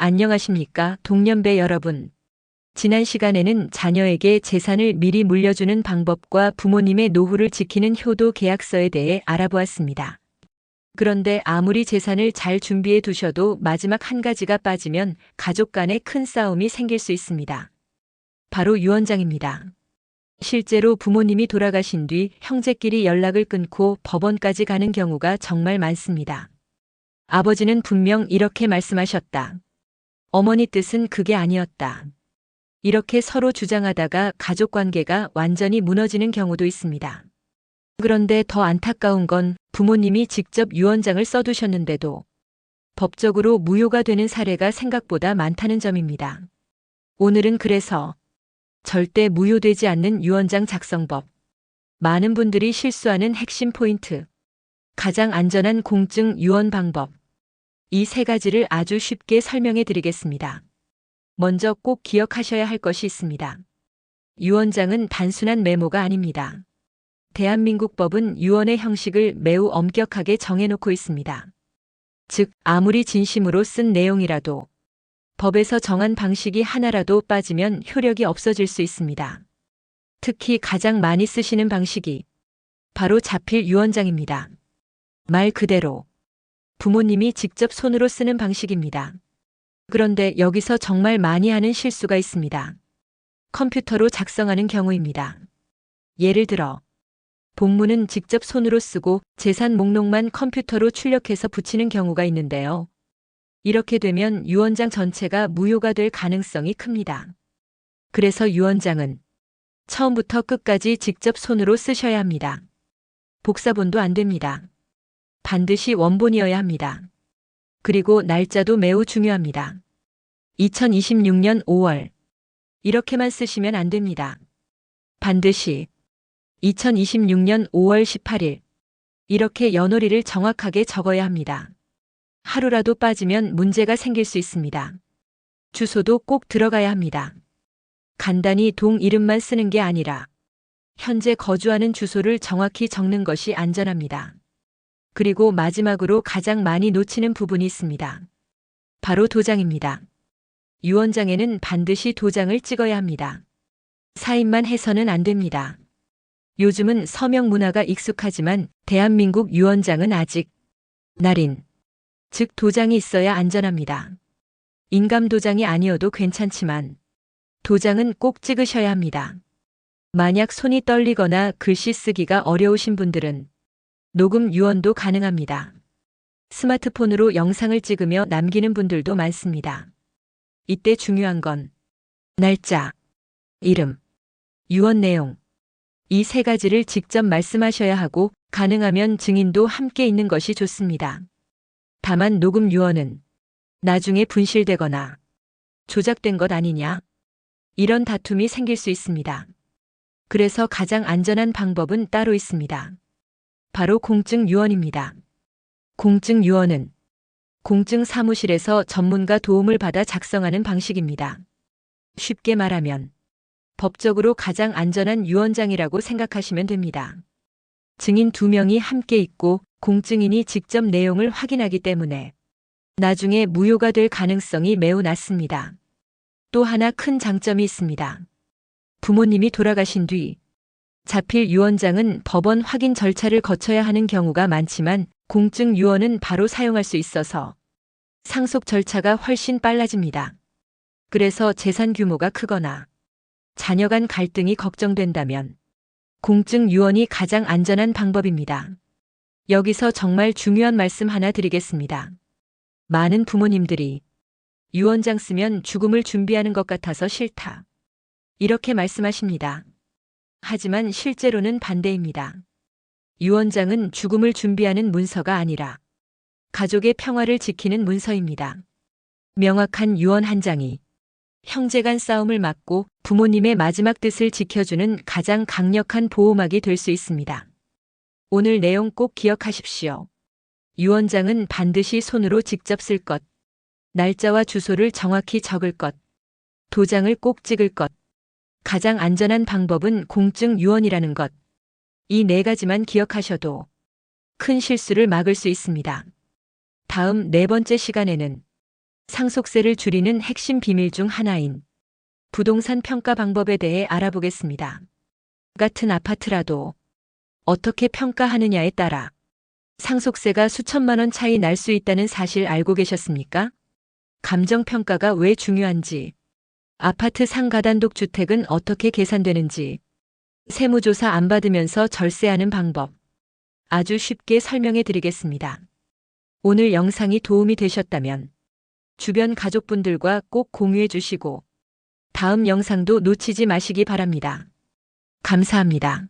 안녕하십니까, 동년배 여러분. 지난 시간에는 자녀에게 재산을 미리 물려주는 방법과 부모님의 노후를 지키는 효도 계약서에 대해 알아보았습니다. 그런데 아무리 재산을 잘 준비해 두셔도 마지막 한 가지가 빠지면 가족 간에 큰 싸움이 생길 수 있습니다. 바로 유언장입니다. 실제로 부모님이 돌아가신 뒤 형제끼리 연락을 끊고 법원까지 가는 경우가 정말 많습니다. 아버지는 분명 이렇게 말씀하셨다. 어머니 뜻은 그게 아니었다. 이렇게 서로 주장하다가 가족 관계가 완전히 무너지는 경우도 있습니다. 그런데 더 안타까운 건 부모님이 직접 유언장을 써두셨는데도 법적으로 무효가 되는 사례가 생각보다 많다는 점입니다. 오늘은 그래서 절대 무효되지 않는 유언장 작성법, 많은 분들이 실수하는 핵심 포인트, 가장 안전한 공증 유언 방법, 이 세 가지를 아주 쉽게 설명해 드리겠습니다. 먼저 꼭 기억하셔야 할 것이 있습니다. 유언장은 단순한 메모가 아닙니다. 대한민국 법은 유언의 형식을 매우 엄격하게 정해놓고 있습니다. 즉, 아무리 진심으로 쓴 내용이라도 법에서 정한 방식이 하나라도 빠지면 효력이 없어질 수 있습니다. 특히 가장 많이 쓰시는 방식이 바로 자필 유언장입니다. 말 그대로 부모님이 직접 손으로 쓰는 방식입니다. 그런데 여기서 정말 많이 하는 실수가 있습니다. 컴퓨터로 작성하는 경우입니다. 예를 들어 본문은 직접 손으로 쓰고 재산 목록만 컴퓨터로 출력해서 붙이는 경우가 있는데요. 이렇게 되면 유언장 전체가 무효가 될 가능성이 큽니다. 그래서 유언장은 처음부터 끝까지 직접 손으로 쓰셔야 합니다. 복사본도 안 됩니다. 반드시 원본이어야 합니다. 그리고 날짜도 매우 중요합니다. 2026년 5월. 이렇게만 쓰시면 안 됩니다. 반드시 2026년 5월 18일. 이렇게 연월일을 정확하게 적어야 합니다. 하루라도 빠지면 문제가 생길 수 있습니다. 주소도 꼭 들어가야 합니다. 간단히 동 이름만 쓰는 게 아니라 현재 거주하는 주소를 정확히 적는 것이 안전합니다. 그리고 마지막으로 가장 많이 놓치는 부분이 있습니다. 바로 도장입니다. 유언장에는 반드시 도장을 찍어야 합니다. 사인만 해서는 안 됩니다. 요즘은 서명 문화가 익숙하지만 대한민국 유언장은 아직 날인, 즉 도장이 있어야 안전합니다. 인감 도장이 아니어도 괜찮지만 도장은 꼭 찍으셔야 합니다. 만약 손이 떨리거나 글씨 쓰기가 어려우신 분들은 녹음 유언도 가능합니다. 스마트폰으로 영상을 찍으며 남기는 분들도 많습니다. 이때 중요한 건 날짜, 이름, 유언 내용, 이 세 가지를 직접 말씀하셔야 하고 가능하면 증인도 함께 있는 것이 좋습니다. 다만 녹음 유언은 나중에 분실되거나 조작된 것 아니냐? 이런 다툼이 생길 수 있습니다. 그래서 가장 안전한 방법은 따로 있습니다. 바로 공증 유언입니다. 공증 유언은 공증 사무실에서 전문가 도움을 받아 작성하는 방식입니다. 쉽게 말하면 법적으로 가장 안전한 유언장이라고 생각하시면 됩니다. 증인 2명이 함께 있고 공증인이 직접 내용을 확인하기 때문에 나중에 무효가 될 가능성이 매우 낮습니다. 또 하나 큰 장점이 있습니다. 부모님이 돌아가신 뒤 자필 유언장은 법원 확인 절차를 거쳐야 하는 경우가 많지만 공증 유언은 바로 사용할 수 있어서 상속 절차가 훨씬 빨라집니다. 그래서 재산 규모가 크거나 자녀 간 갈등이 걱정된다면 공증 유언이 가장 안전한 방법입니다. 여기서 정말 중요한 말씀 하나 드리겠습니다. 많은 부모님들이 유언장 쓰면 죽음을 준비하는 것 같아서 싫다. 이렇게 말씀하십니다. 하지만 실제로는 반대입니다. 유언장은 죽음을 준비하는 문서가 아니라 가족의 평화를 지키는 문서입니다. 명확한 유언 한 장이 형제 간 싸움을 막고 부모님의 마지막 뜻을 지켜주는 가장 강력한 보호막이 될 수 있습니다. 오늘 내용 꼭 기억하십시오. 유언장은 반드시 손으로 직접 쓸 것, 날짜와 주소를 정확히 적을 것, 도장을 꼭 찍을 것, 가장 안전한 방법은 공증 유언이라는 것. 이 네 가지만 기억하셔도 큰 실수를 막을 수 있습니다. 다음 네 번째 시간에는 상속세를 줄이는 핵심 비밀 중 하나인 부동산 평가 방법에 대해 알아보겠습니다. 같은 아파트라도 어떻게 평가하느냐에 따라 상속세가 수천만 원 차이 날 수 있다는 사실 알고 계셨습니까? 감정평가가 왜 중요한지, 아파트 상가단독 주택은 어떻게 계산되는지, 세무조사 안 받으면서 절세하는 방법, 아주 쉽게 설명해 드리겠습니다. 오늘 영상이 도움이 되셨다면 주변 가족분들과 꼭 공유해 주시고 다음 영상도 놓치지 마시기 바랍니다. 감사합니다.